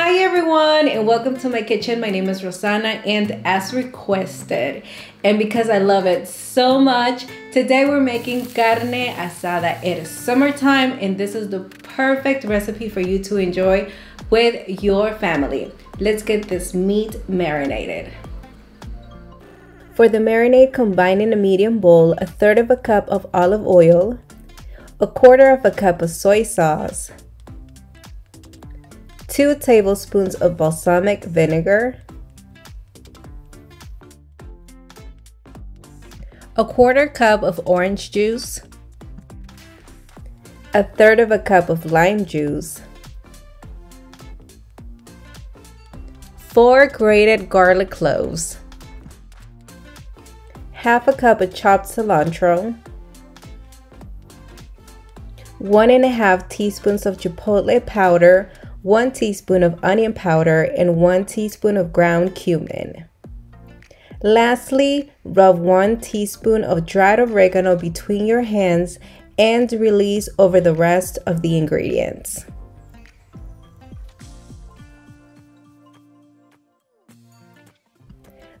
Hi everyone and welcome to my kitchen. My name is Rosana and as requested and because I love it so much, today we're making carne asada. It is summertime and this is the perfect recipe for you to enjoy with your family. Let's get this meat marinated. For the marinade, combine in a medium bowl 1/3 of a cup of olive oil, 1/4 of a cup of soy sauce, 2 tablespoons of balsamic vinegar, 1/4 cup of orange juice, 1/3 of a cup of lime juice, 4 grated garlic cloves, 1/2 cup of chopped cilantro, 1½ teaspoons of chipotle powder, 1 teaspoon of onion powder, and 1 teaspoon of ground cumin. Lastly, rub 1 teaspoon of dried oregano between your hands and release over the rest of the ingredients.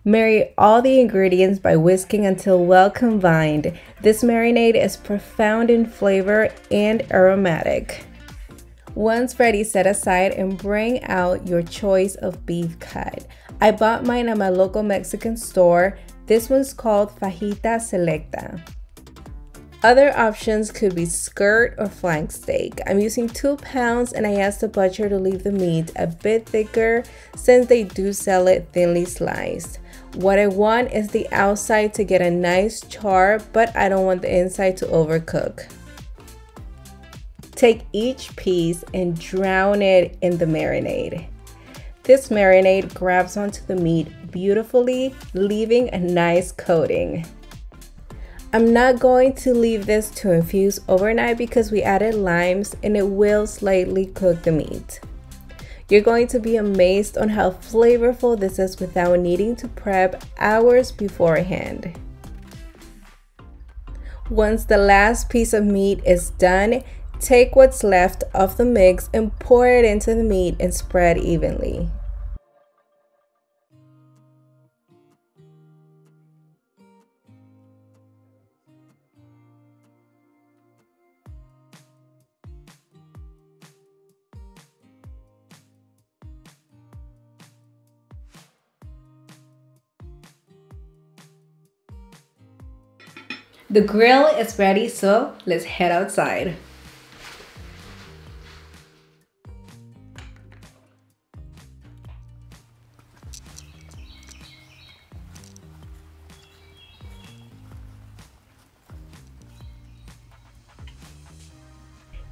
Marinate all the ingredients by whisking until well combined. This marinade is profound in flavor and aromatic. Once ready, set aside and bring out your choice of beef cut. I bought mine at my local Mexican store. This one's called Fajita selecta. Other options could be skirt or flank steak. I'm using 2 pounds and I asked the butcher to leave the meat a bit thicker since they do sell it thinly sliced. What I want is the outside to get a nice char, but I don't want the inside to overcook. Take each piece and drown it in the marinade. This marinade grabs onto the meat beautifully, leaving a nice coating. I'm not going to leave this to infuse overnight because we added limes and it will slightly cook the meat. You're going to be amazed on how flavorful this is without needing to prep hours beforehand. Once the last piece of meat is done, take what's left of the mix and pour it into the meat and spread evenly. The grill is ready, so let's head outside.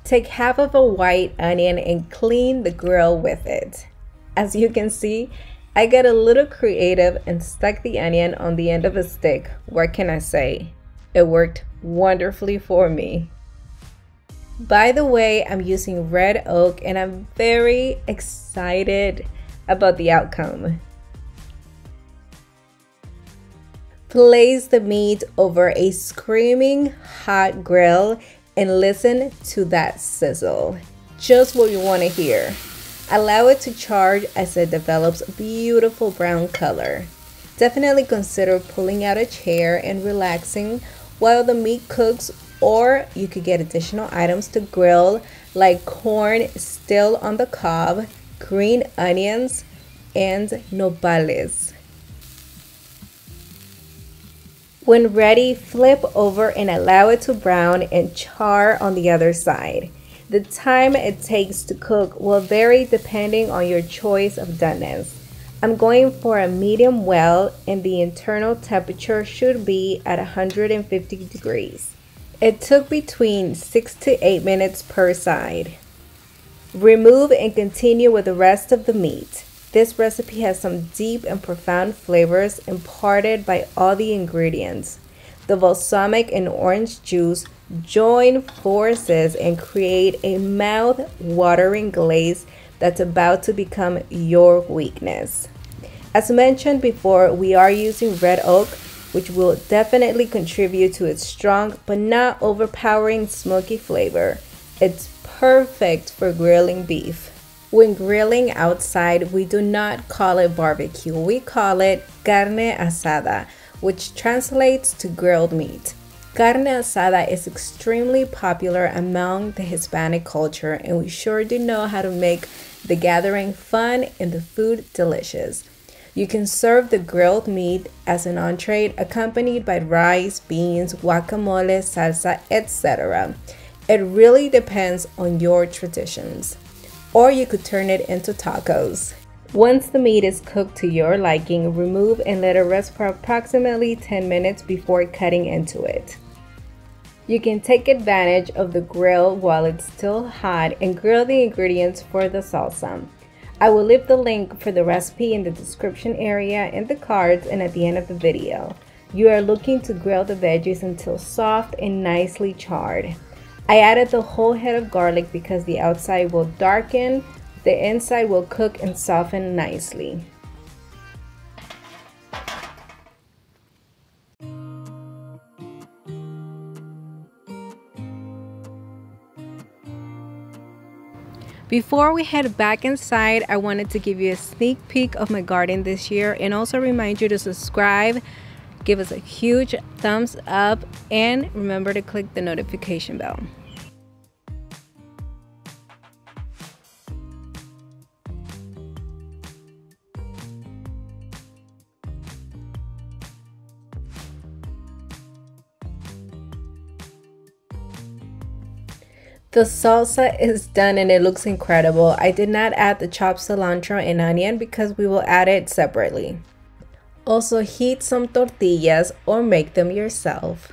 Take 1/2 of a white onion and clean the grill with it. As you can see, I got a little creative and stuck the onion on the end of a stick. What can I say? It worked wonderfully for me. By the way, I'm using red oak and I'm very excited about the outcome. Place the meat over a screaming hot grill and listen to that sizzle. Just what you want to hear. Allow it to charge as it develops a beautiful brown color. Definitely consider pulling out a chair and relaxing while the meat cooks, or you could get additional items to grill like corn still on the cob, green onions, and nopales. When ready, flip over and allow it to brown and char on the other side. The time it takes to cook will vary depending on your choice of doneness. I'm going for a medium well and the internal temperature should be at 150 degrees. It took between 6 to 8 minutes per side. Remove and continue with the rest of the meat. This recipe has some deep and profound flavors imparted by all the ingredients. The balsamic and orange juice join forces and create a mouth-watering glaze that's about to become your weakness. As mentioned before, we are using red oak, which will definitely contribute to its strong but not overpowering smoky flavor. It's perfect for grilling beef. When grilling outside, we do not call it barbecue. We call it carne asada, which translates to grilled meat. Carne asada is extremely popular among the Hispanic culture, and we sure do know how to make the gathering fun and the food delicious. You can serve the grilled meat as an entree accompanied by rice, beans, guacamole, salsa, etc. It really depends on your traditions. Or you could turn it into tacos. Once the meat is cooked to your liking, remove and let it rest for approximately 10 minutes before cutting into it. You can take advantage of the grill while it's still hot and grill the ingredients for the salsa. I will leave the link for the recipe in the description area, in the cards, and at the end of the video. You are looking to grill the veggies until soft and nicely charred. I added the whole head of garlic because the outside will darken, the inside will cook and soften nicely. Before we head back inside, I wanted to give you a sneak peek of my garden this year and also remind you to subscribe, give us a huge thumbs up, and remember to click the notification bell. The salsa is done and it looks incredible. I did not add the chopped cilantro and onion because we will add it separately. Also, heat some tortillas or make them yourself.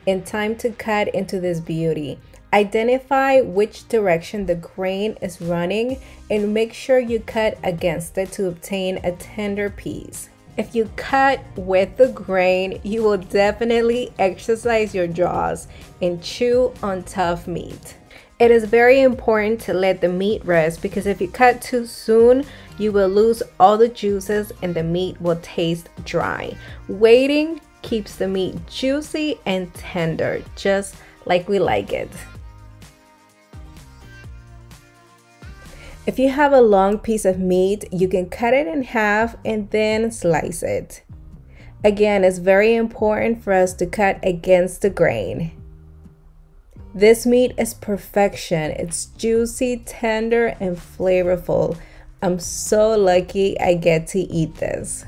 And time to cut into this beauty. Identify which direction the grain is running and make sure you cut against it to obtain a tender piece. If you cut with the grain, you will definitely exercise your jaws and chew on tough meat. It is very important to let the meat rest because if you cut too soon, you will lose all the juices and the meat will taste dry. Waiting keeps the meat juicy and tender, just like we like it. If you have a long piece of meat, you can cut it in half and then slice it. Again, it's very important for us to cut against the grain. This meat is perfection. It's juicy, tender, and flavorful. I'm so lucky I get to eat this.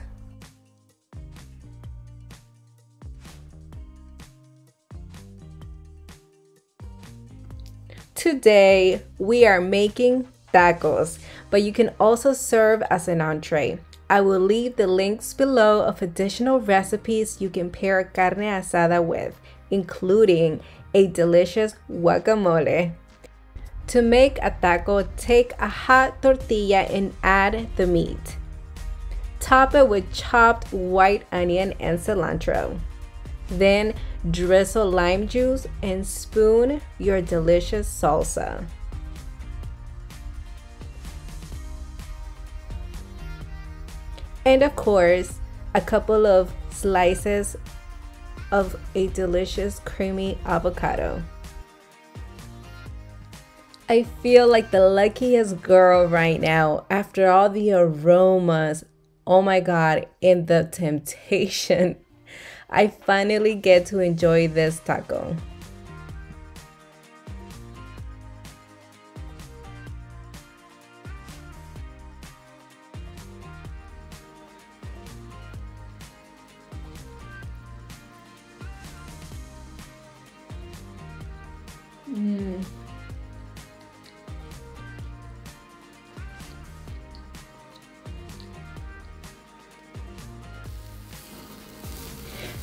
Today, we are making tacos, but you can also serve as an entree. I will leave the links below of additional recipes you can pair carne asada with, including a delicious guacamole. To make a taco, take a hot tortilla and add the meat. Top it with chopped white onion and cilantro. Then drizzle lime juice and spoon your delicious salsa. And of course, a couple of slices of a delicious creamy avocado. I feel like the luckiest girl right now after all the aromas, oh my god, and the temptation. I finally get to enjoy this taco.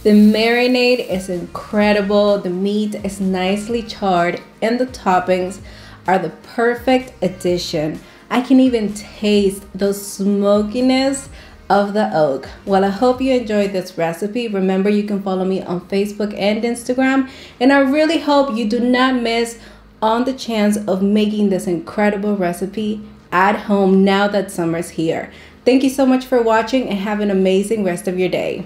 The marinade is incredible, the meat is nicely charred, and the toppings are the perfect addition. I can even taste the smokiness of the oak. Well, I hope you enjoyed this recipe. Remember, you can follow me on Facebook and Instagram, and I really hope you do not miss on the chance of making this incredible recipe at home now that summer's here. Thank you so much for watching and have an amazing rest of your day.